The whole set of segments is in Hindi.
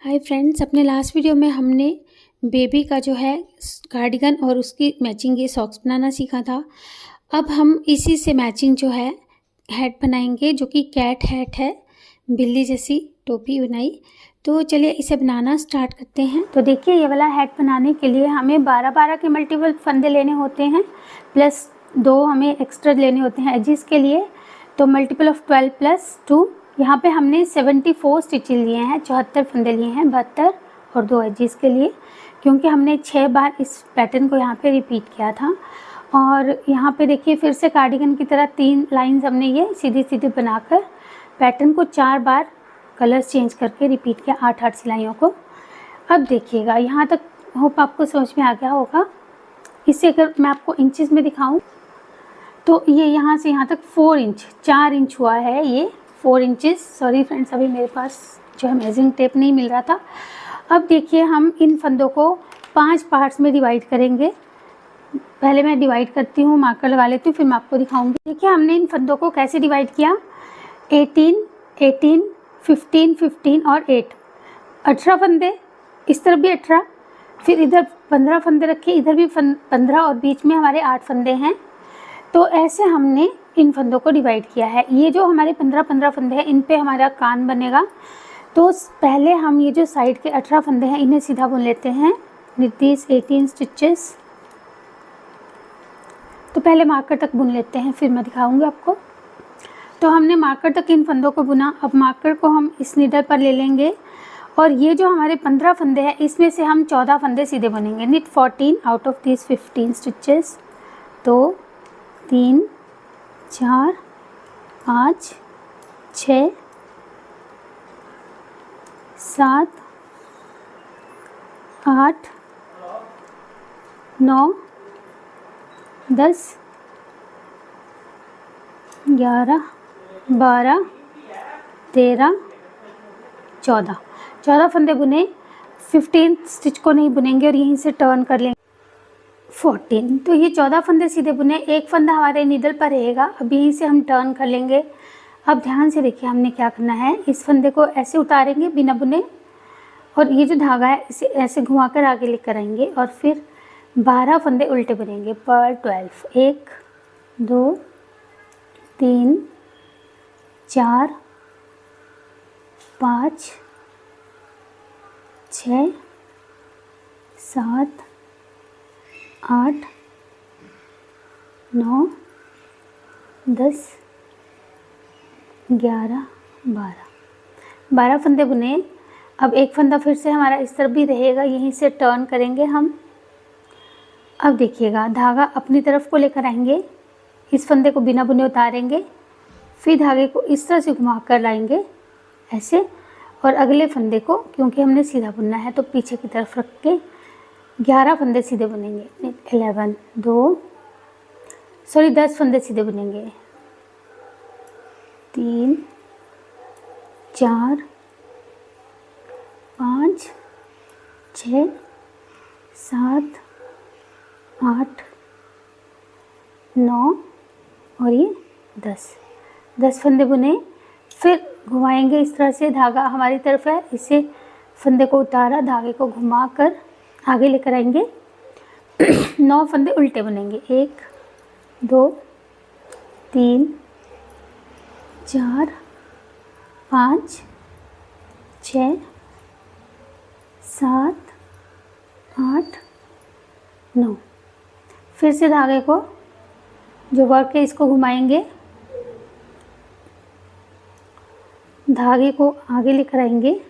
हाय फ्रेंड्स, अपने लास्ट वीडियो में हमने बेबी का जो है कार्डिगन और उसकी मैचिंग ये सॉक्स बनाना सीखा था। अब हम इसी से मैचिंग जो है हैट बनाएंगे, जो कि कैट हैट है, बिल्ली जैसी टोपी बनाई। तो चलिए इसे बनाना स्टार्ट करते हैं। तो देखिए, ये वाला हैट बनाने के लिए हमें 12-12 के मल्टीपल फंदे लेने होते हैं, प्लस 2 हमें एक्स्ट्रा लेने होते हैं एजिस के लिए। तो मल्टीपल ऑफ 12 + 2, यहाँ पे हमने 74 स्टिचेस लिए हैं, 74 फंदे लिए हैं, 72 और 2 एजिस के लिए, क्योंकि हमने 6 बार इस पैटर्न को यहाँ पे रिपीट किया था। और यहाँ पे देखिए, फिर से कार्डिगन की तरह 3 लाइंस हमने ये सीधी सीधी बनाकर पैटर्न को 4 बार कलर्स चेंज करके रिपीट किया 8-8 सिलाइयों को। अब देखिएगा, यहाँ तक होप आपको समझ में आ गया होगा। इसे अगर मैं आपको इंचेस में दिखाऊं तो ये यहाँ से यहाँ तक 4 इंच हुआ है, ये 4 इंचेस। सॉरी फ्रेंड्स, अभी मेरे पास जो है मेजरिंग टेप नहीं मिल रहा था। अब देखिए, हम इन फंदों को 5 पार्ट्स में डिवाइड करेंगे। पहले मैं डिवाइड करती हूँ, मार्कर लगा लेती हूँ, फिर मैं आपको दिखाऊंगी। देखिए, हमने इन फंदों को कैसे डिवाइड किया। 18, 18, 15, 15 और 8, 18 फंदे, इस तरफ भी 18, फिर इधर 15 फंदे रखे, इधर भी 15 और बीच में हमारे 8 फंदे हैं। तो ऐसे हमने इन फंदों को डिवाइड किया है। ये जो हमारे 15-15 फंदे हैं, इन पे हमारा कान बनेगा। तो पहले हम ये जो साइड के 18 फंदे हैं, इन्हें सीधा बुन लेते हैं विद दिस 18 स्टिचेस। तो पहले मार्कर तक बुन लेते हैं, फिर मैं दिखाऊंगी आपको। तो हमने मार्कर तक इन फंदों को बुना। अब मार्कर को हम इस नीडल पर ले लेंगे और ये जो हमारे 15 फंदे हैं, इसमें से हम 14 फंदे सीधे बुनेंगे। Knit 14 out of this 15 stitches. 2, 3, 4, 5, 6, 7, 8, 9, 10, 11, 12, 13, 14 फंदे बुने। 15 स्टिच को नहीं बुनेंगे और यहीं से टर्न कर लेंगे 14। तो ये 14 फंदे सीधे बुने, एक फंदा हमारे नीडल पर रहेगा। अब यहीं से हम टर्न कर लेंगे। अब ध्यान से देखिए, हमने क्या करना है। इस फंदे को ऐसे उतारेंगे बिना बुने, और ये जो धागा है इसे ऐसे घुमाकर आगे लेकर आएंगे, और फिर 12 फंदे उल्टे बुनेंगे पर 12। 1, 2, 3, 4, 5, 6, 7, 8, 9, 10, 11, 12 फंदे बुने। अब एक फंदा फिर से हमारा इस तरफ भी रहेगा, यहीं से टर्न करेंगे हम। अब देखिएगा, धागा अपनी तरफ को लेकर आएंगे, इस फंदे को बिना बुने उतारेंगे, फिर धागे को इस तरह से घुमा कर लाएंगे ऐसे, और अगले फंदे को, क्योंकि हमने सीधा बुनना है, तो पीछे की तरफ रख के 11 फंदे सीधे बुनेंगे। 10 फंदे सीधे बुनेंगे। 3, 4, 5, 6, 7, 8, 9 और ये 10 फंदे बुने। फिर घुमाएंगे इस तरह से, धागा हमारी तरफ है, इसे फंदे को उतारा, धागे को घुमा कर आगे लेकर आएंगे। 9 फंदे उल्टे बुनेंगे। 1, 2, 3, 4, 5, 6, 7, 8, 9। फिर से धागे को जो वर्क है इसको घुमाएंगे, धागे को आगे लेकर आएंगे,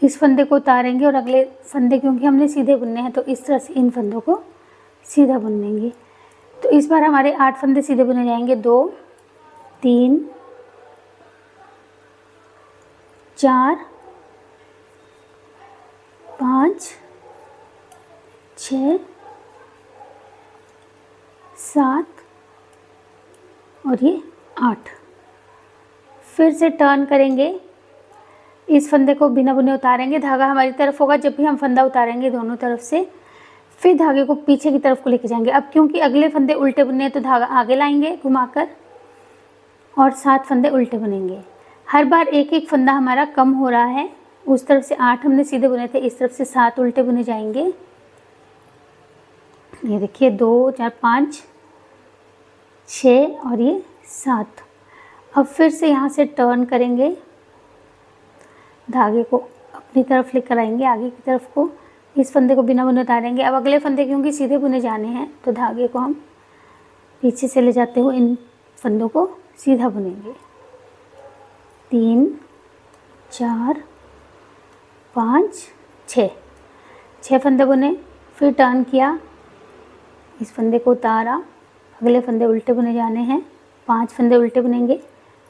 इस फंदे को उतारेंगे, और अगले फंदे, क्योंकि हमने सीधे बुनने हैं, तो इस तरह से इन फंदों को सीधा बुन लेंगे। तो इस बार हमारे 8 फंदे सीधे बुने जाएंगे। 2, 3, 4, 5, 6, 7 और ये 8। फिर से टर्न करेंगे, इस फंदे को बिना बुने उतारेंगे, धागा हमारी तरफ होगा जब भी हम फंदा उतारेंगे दोनों तरफ से। फिर धागे को पीछे की तरफ को लेके जाएंगे। अब क्योंकि अगले फंदे उल्टे बुनने हैं, तो धागा आगे लाएंगे घुमाकर, और 7 फंदे उल्टे बुनेंगे। हर बार एक एक फंदा हमारा कम हो रहा है, उस तरफ से 8 हमने सीधे बुने थे, इस तरफ से 7 उल्टे बुने जाएंगे। ये देखिए 2 4 5 6 और ये 7। अब फिर से यहाँ से टर्न करेंगे, धागे को अपनी तरफ लेकर आएंगे आगे की तरफ को, इस फंदे को बिना बुने उतारेंगे। अब अगले फंदे क्योंकि सीधे बुने जाने हैं तो धागे को हम पीछे से ले जाते हुए इन फंदों को सीधा बुनेंगे। 3 4 5 6 फंदे बुने, फिर टर्न किया, इस फंदे को उतारा, अगले फंदे उल्टे बुने जाने हैं, 5 फंदे उल्टे बुनेंगे।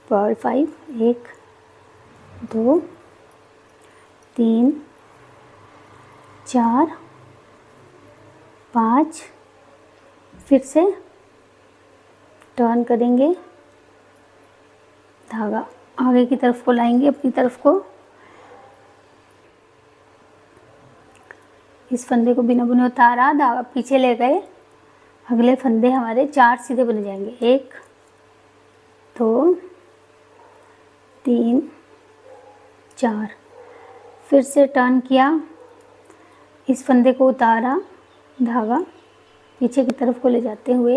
5 1 2 3 4 5, फिर से टर्न करेंगे, धागा आगे की तरफ को लाएंगे अपनी तरफ को, इस फंदे को बिना बुने उतारा, धागा पीछे ले गए, अगले फंदे हमारे 4 सीधे बुने जाएंगे। 1 2 3 4, फिर से टर्न किया, इस फंदे को उतारा, धागा पीछे की तरफ को ले जाते हुए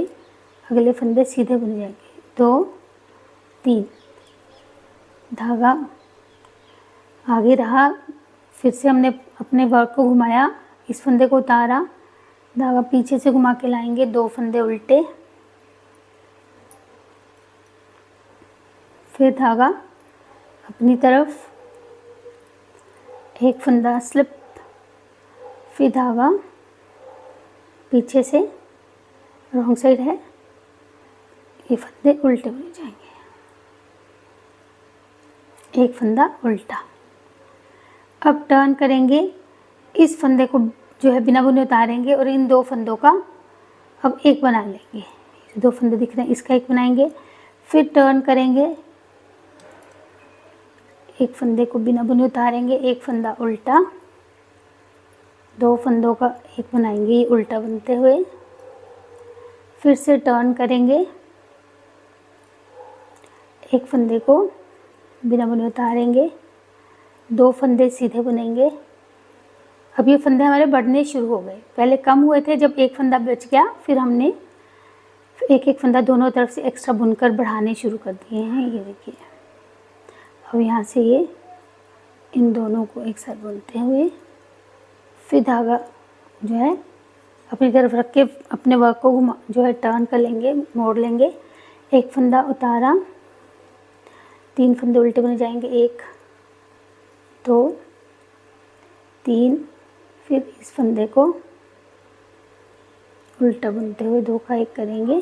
अगले फंदे सीधे बुने जाएंगे। 2 3, धागा आगे रहा, फिर से हमने अपने वर्क को घुमाया, इस फंदे को उतारा, धागा पीछे से घुमा के लाएंगे, 2 फंदे उल्टे, फिर धागा अपनी तरफ, एक फंदा स्लिप, फिर धागा पीछे से, रॉन्ग साइड है, ये फंदे उल्टे बुने जाएंगे, एक फंदा उल्टा। अब टर्न करेंगे, इस फंदे को जो है बिना बुने उतारेंगे और इन 2 फंदों का अब एक बना लेंगे। 2 फंदे दिख रहे हैं, इसका एक बनाएंगे, फिर टर्न करेंगे, एक फंदे को बिना बुने उतारेंगे, एक फंदा उल्टा, 2 फंदों का एक बनाएंगे, ये उल्टा बनते हुए, फिर से टर्न करेंगे, एक फंदे को बिना बुने उतारेंगे, 2 फंदे सीधे बुनेंगे। अब ये फंदे हमारे बढ़ने शुरू हो गए, पहले कम हुए थे, जब एक फंदा बच गया फिर हमने एक एक फंदा दोनों तरफ से एक्स्ट्रा बुनकर बढ़ाने शुरू कर दिए हैं। ये देखिए, अब यहाँ से ये इन दोनों को एक साथ बुनते हुए फिर धागा जो है अपनी तरफ रख के अपने वर्क को घुमा जो है टर्न कर लेंगे, मोड़ लेंगे, एक फंदा उतारा, 3 फंदे उल्टे बुने जाएंगे, 1 2 3, फिर इस फंदे को उल्टा बुनते हुए 2 का एक करेंगे,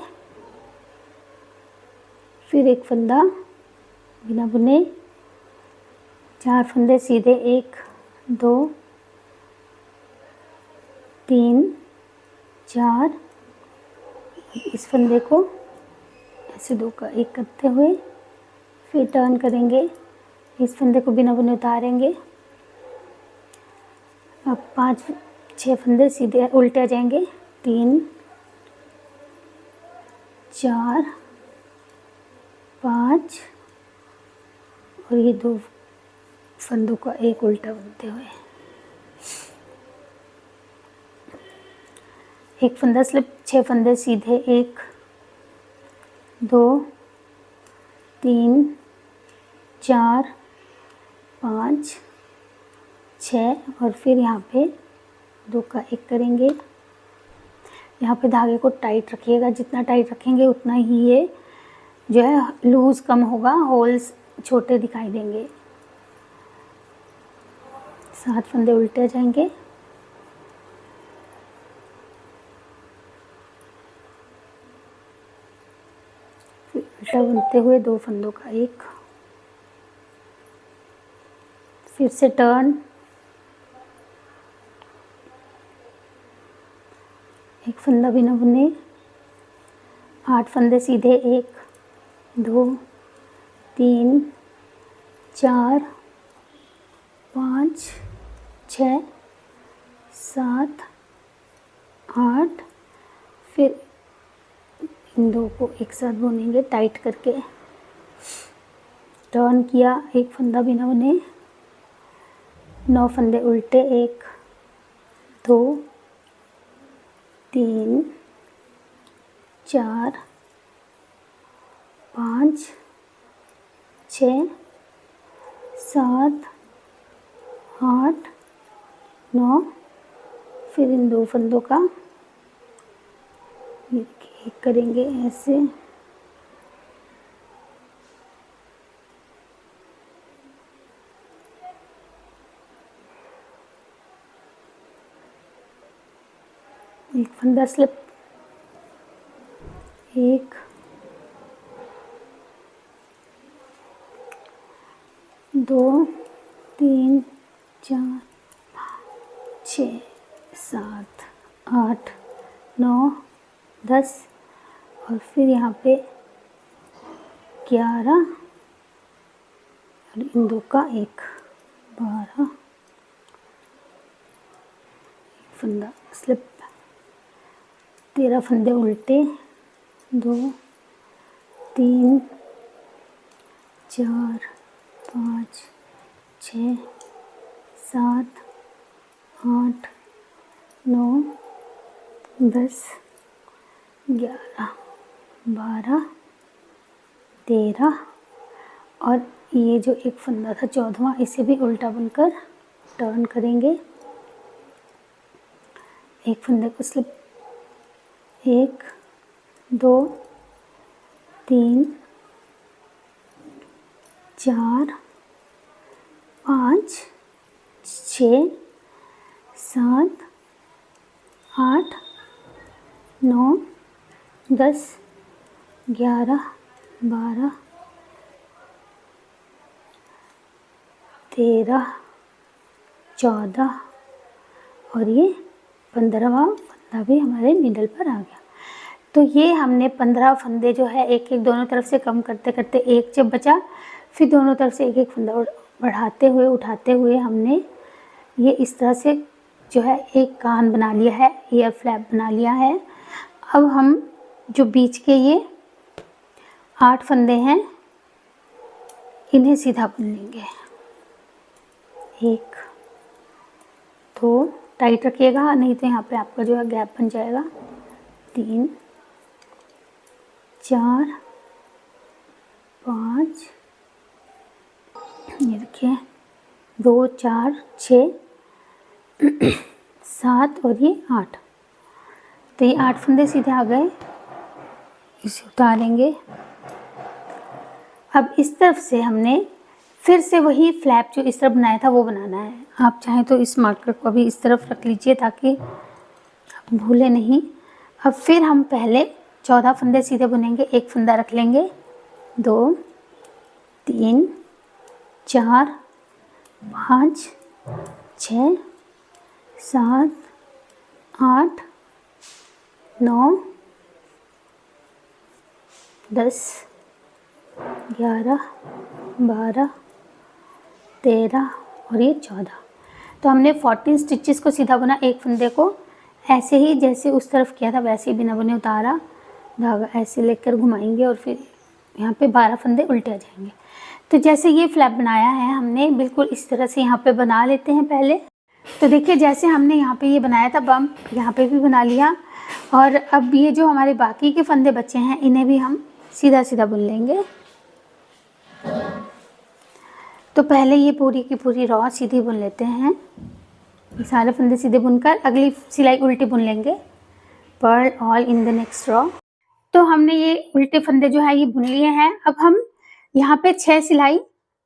फिर एक फंदा बिना बुने, 4 फंदे सीधे, 1 2 3 4, इस फंदे को ऐसे 2 का एक करते हुए फिर टर्न करेंगे, इस फंदे को बिना बुने उतारेंगे, अब 5 6 फंदे सीधे उल्टे आ जाएंगे, 3 4 5 और ये 2 फंदों का एक उल्टा बनते हुए, एक फंदा स्लिप, 6 फंदे सीधे, 1 2 3 4 5 6 और फिर यहाँ पे 2 का एक करेंगे। यहाँ पे धागे को टाइट रखिएगा, जितना टाइट रखेंगे उतना ही ये जो है लूज़ कम होगा, होल्स छोटे दिखाई देंगे। 7 फंदे उल्टे जाएंगे, फिर उल्टा बुनते हुए 2 फंदों का एक, फिर से टर्न, एक फंदा बिना बुने, 8 फंदे सीधे, 1 2 3 4 5 6 7 8, फिर इन 2 को एक साथ बुनेंगे टाइट करके, टर्न किया, एक फंदा बिना बुने, 9 फंदे उल्टे, 1 2 3 4 5 6 7 8 9, फिर इन 2 फंदों का एक करेंगे ऐसे, एक फंदा स्लिप, 1 2 3 4 6 7 8 9 10, और फिर यहाँ पे 11, और इन 2 का 1 12, फंदा स्लिप, 13 फंदे उल्टे, 2 3 4 5 6 7 8 9 10 11 12 13, और ये जो एक फंदा था 14वां, इसे भी उल्टा बुनकर टर्न करेंगे। एक फंदे को स्लिप, 1 2 3 4 5 6 7 8 9 10 11 12 13 14, और ये 15वां फंदा भी हमारे नीडल पर आ गया। तो ये हमने 15 फंदे जो है एक एक दोनों तरफ से कम करते करते एक जब बचा, फिर दोनों तरफ से एक एक फंदा बढ़ाते हुए उठाते हुए हमने ये इस तरह से जो है एक कान बना लिया है, ईयर फ्लैप बना लिया है। अब हम जो बीच के ये 8 फंदे हैं इन्हें सीधा बुन लेंगे। 1 2, टाइट रखिएगा नहीं तो यहाँ पे आपका जो है गैप बन जाएगा, 3 4 5, ये देखिए 2 4 6 7, और ये 8, तो ये 8 फंदे सीधे आ गए, इसे उतारेंगे। अब इस तरफ से हमने फिर से वही फ्लैप जो इस तरफ बनाया था वो बनाना है। आप चाहें तो इस मार्कर को भी इस तरफ रख लीजिए ताकि आप भूलें नहीं। अब फिर हम पहले 14 फंदे सीधे बुनेंगे, एक फंदा रख लेंगे, 2 3 4 5 6 7 8 9 10 11 12 13, और ये 14। तो हमने 14 स्टिचेस को सीधा बुना, एक फंदे को ऐसे ही जैसे उस तरफ किया था वैसे ही बिना बुने उतारा, धागा ऐसे लेकर घुमाएंगे और फिर यहाँ पे 12 फंदे उल्टे आ जाएंगे। तो जैसे ये फ्लैप बनाया है हमने बिल्कुल इस तरह से यहाँ पे बना लेते हैं पहले। तो देखिए जैसे हमने यहाँ पे ये बनाया था बम्प, यहाँ पे भी बना लिया, और अब ये जो हमारे बाकी के फंदे बचे हैं इन्हें भी हम सीधा सीधा बुन लेंगे। तो पहले ये पूरी की पूरी रॉ सीधी बुन लेते हैं, सारे फंदे सीधे बुनकर अगली सिलाई उल्टी बुन लेंगे, purl all in the next row. तो हमने ये उल्टे फंदे जो है ये बुन लिए हैं। अब हम यहाँ पे 6 सिलाई,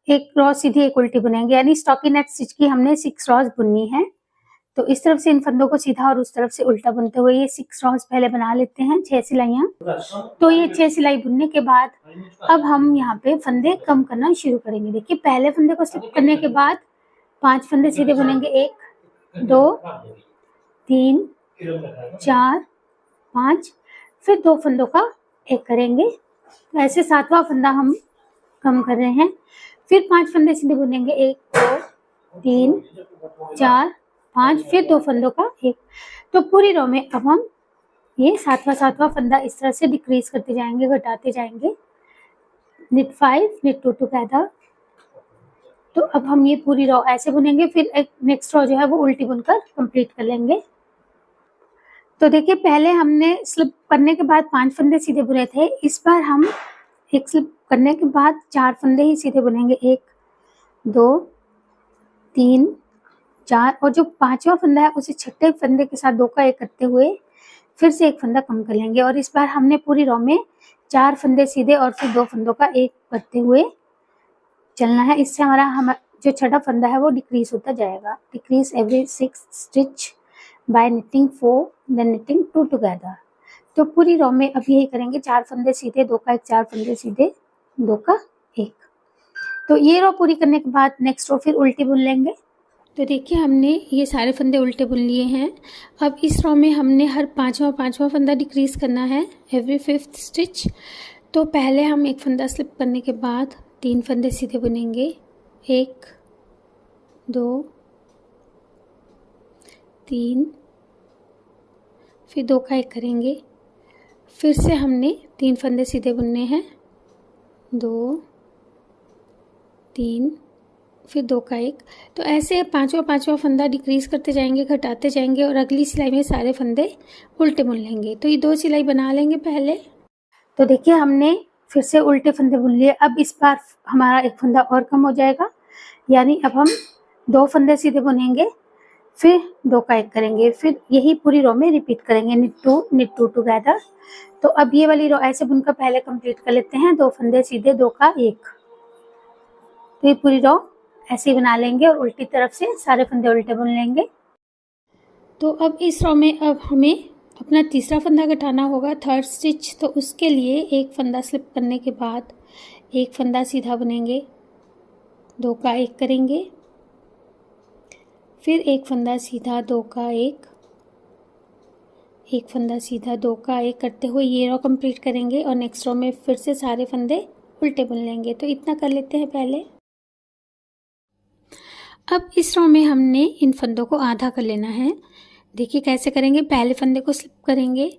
एक रॉ सीधी एक उल्टी बुनेंगे, यानी स्टॉकिनेट स्टिच की हमने 6 रॉज बुननी है। तो इस तरफ से इन फंदों को सीधा और उस तरफ से उल्टा बुनते हुए ये 6 रॉज पहले बना लेते हैं, 6 सिलाइयाँ। तो ये 6 सिलाई बुनने के बाद अब हम यहाँ पे फंदे कम करना शुरू करेंगे। देखिए पहले फंदे को स्लिप करने के बाद 5 फंदे सीधे बुनेंगे, 1 2 3 4 5, फिर 2 फंदों का एक करेंगे। तो ऐसे 7वां फंदा हम कम कर रहे हैं। फिर 5 फंदे सीधे बुनेंगे, 1 2 3 4 5, फिर 2 फंदों का एक। तो पूरी रो में अब हम ये 7वां फंदा इस तरह से डिक्रीज करते जाएंगे, घटाते जाएंगे। knit 5 knit 2 together. तो अब हम ये पूरी रो ऐसे बुनेंगे, फिर एक नेक्स्ट रो जो है वो उल्टी बुनकर कंप्लीट कर लेंगे। तो देखिए पहले हमने स्लिप करने के बाद 5 फंदे सीधे बुने थे, इस बार हम एक स्लिप करने के बाद 4 फंदे ही सीधे बुनेंगे। 1 2 3 4 और जो 5वां फंदा है उसे छठे फंदे के साथ 2 का 1 करते हुए फिर से एक फंदा कम कर लेंगे और इस बार हमने पूरी रो में 4 फंदे सीधे और फिर 2 फंदों का 1 करते हुए चलना है। इससे हमारा जो छठा फंदा है वो डिक्रीज होता जाएगा। Decrease every 6 stitch by knitting 4 then knitting 2 together. तो पूरी रो में अब यही करेंगे, 4 फंदे सीधे 2 का 1, 4 फंदे सीधे 2 का 1। तो ये रो पूरी करने के बाद नेक्स्ट रो फिर उल्टी बुन लेंगे। तो देखिए हमने ये सारे फंदे उल्टे बुन लिए हैं। अब इस रो में हमने हर पांचवा फंदा डिक्रीज करना है एवरी 5th स्टिच। तो पहले हम एक फंदा स्लिप करने के बाद 3 फंदे सीधे बुनेंगे। 1 2 3 फिर 2 का 1 करेंगे, फिर से हमने 3 फंदे सीधे बुनने हैं। 2 3 फिर 2 का 1। तो ऐसे पांचवा फंदा डिक्रीज करते जाएंगे, घटाते जाएंगे और अगली सिलाई में सारे फंदे उल्टे बुन लेंगे। तो ये 2 सिलाई बना लेंगे पहले। तो देखिए हमने फिर से उल्टे फंदे बुन लिए। अब इस बार हमारा एक फंदा और कम हो जाएगा, यानी अब हम 2 फंदे सीधे बुनेंगे, फिर 2 का 1 करेंगे, फिर यही पूरी रो में रिपीट करेंगे, knit 2 टुगेदर। तो अब ये वाली रो ऐसे बुनकर पहले कंप्लीट कर लेते हैं। 2 फंदे सीधे 2 का 1। तो ये पूरी रो ऐसे ही बना लेंगे और उल्टी तरफ से सारे फंदे उल्टे बुन लेंगे। तो अब इस रो में अब हमें अपना तीसरा फंदा घटाना होगा, 3rd स्टिच। तो उसके लिए एक फंदा स्लिप करने के बाद एक फंदा सीधा बुनेंगे, 2 का 1 करेंगे, फिर एक फंदा सीधा 2 का 1, एक फंदा सीधा 2 का 1 करते हुए ये रो कंप्लीट करेंगे और नेक्स्ट रो में फिर से सारे फंदे उल्टे बुन लेंगे। तो इतना कर लेते हैं पहले। अब इस रो में हमने इन फंदों को आधा कर लेना है। देखिए कैसे करेंगे, पहले फंदे को स्लिप करेंगे,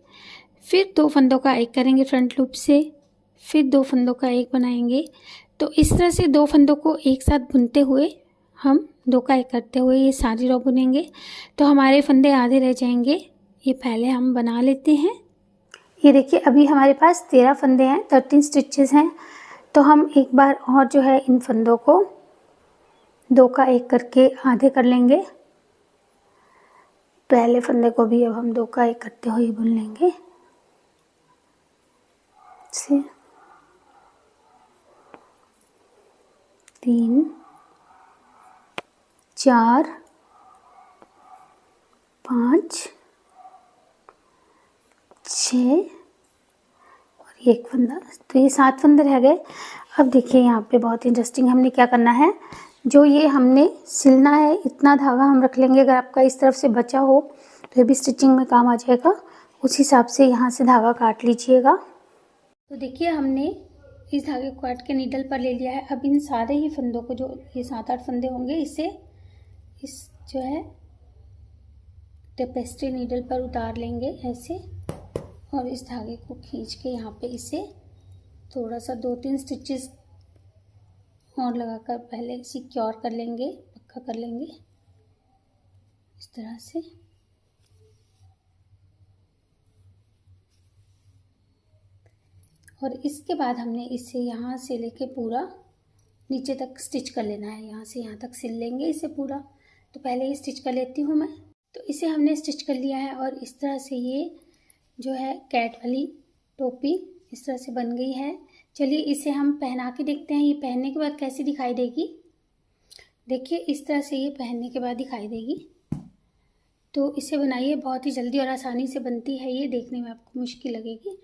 फिर 2 फंदों का 1 करेंगे फ्रंट लूप से, फिर 2 फंदों का 1 बनाएंगे। तो इस तरह से 2 फंदों को एक साथ बुनते हुए हम 2 का 1 करते हुए ये सारी रो बुनेंगे। तो हमारे फंदे आधे रह जाएंगे, ये पहले हम बना लेते हैं। ये देखिए अभी हमारे पास 13 फंदे हैं, 13 स्टिचेस हैं। तो हम एक बार और जो है इन फंदों को 2 का 1 करके आधे कर लेंगे। पहले फंदे को भी अब हम 2 का 1 करते हुए बुन लेंगे। 3 4 5 6 और एक फंदा। तो ये 7 फंदे रह गए। अब देखिए यहाँ पे बहुत इंटरेस्टिंग, हमने क्या करना है, जो ये हमने सिलना है इतना धागा हम रख लेंगे। अगर आपका इस तरफ से बचा हो तो ये भी स्टिचिंग में काम आ जाएगा, उस हिसाब से यहाँ से धागा काट लीजिएगा। तो देखिए हमने इस धागे को काट के नीडल पर ले लिया है। अब इन सारे ही फंदों को, जो ये 7-8 फंदे होंगे, इसे इस जो है टेपेस्ट्री नीडल पर उतार लेंगे ऐसे, और इस धागे को खींच के यहाँ पे इसे थोड़ा सा 2-3 स्टिचेस और लगाकर पहले सिक्योर कर लेंगे, पक्का कर लेंगे इस तरह से। और इसके बाद हमने इसे यहाँ से लेके पूरा नीचे तक स्टिच कर लेना है। यहाँ से यहाँ तक सिल लेंगे इसे पूरा। तो पहले ये स्टिच कर लेती हूँ मैं। तो इसे हमने स्टिच कर लिया है और इस तरह से ये जो है कैट वाली टोपी इस तरह से बन गई है। चलिए इसे हम पहना के देखते हैं, ये पहनने के बाद कैसी दिखाई देगी। देखिए इस तरह से ये पहनने के बाद दिखाई देगी। तो इसे बनाइए, बहुत ही जल्दी और आसानी से बनती है ये, देखने में आपको मुश्किल लगेगी,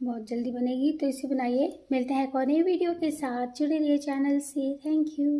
बहुत जल्दी बनेगी। तो इसे बनाइए। मिलते हैं एक और नई वीडियो के साथ, जुड़े रहिए चैनल से। Thank you.